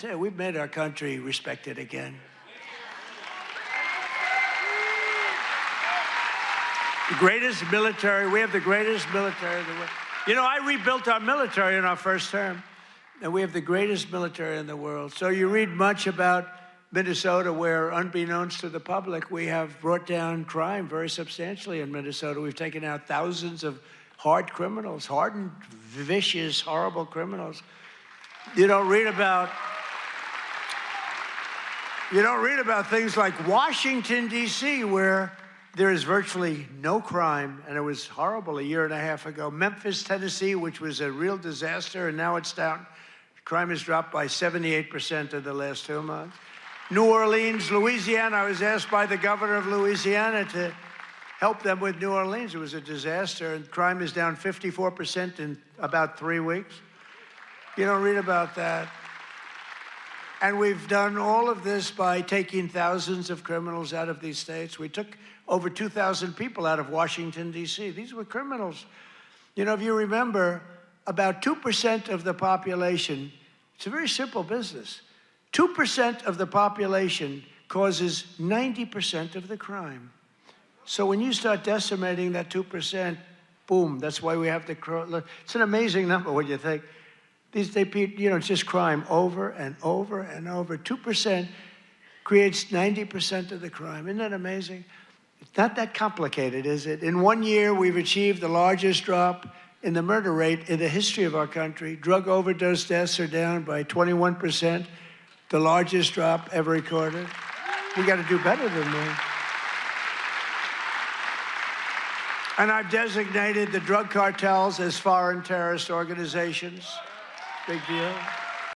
Yeah, we've made our country respected again. The greatest military, we have the greatest military in the world. You know, I rebuilt our military in our first term, and we have the greatest military in the world. So you read much about Minnesota, where, unbeknownst to the public, we have brought down crime very substantially in Minnesota. We've taken out thousands of hard criminals, hardened, vicious, horrible criminals. You don't read about things like Washington, D.C., where there is virtually no crime, and it was horrible a year and a half ago. Memphis, Tennessee, which was a real disaster, and now it's down. Crime has dropped by 78% in the last 2 months. New Orleans, Louisiana, I was asked by the governor of Louisiana to help them with New Orleans. It was a disaster, and crime is down 54% in about 3 weeks. You don't read about that. And we've done all of this by taking thousands of criminals out of these states. We took over 2,000 people out of Washington, D.C. These were criminals. You know, if you remember, about 2% of the population, it's a very simple business. 2% of the population causes 90% of the crime. So when you start decimating that 2%, boom, that's why we have to, it's an amazing number when you think. It's just crime over and over and over. 2% creates 90% of the crime. Isn't that amazing? It's not that complicated, is it? In 1 year, we've achieved the largest drop in the murder rate in the history of our country. Drug overdose deaths are down by 21%, the largest drop ever recorded. We got to do better than that. And I've designated the drug cartels as foreign terrorist organizations. Big deal.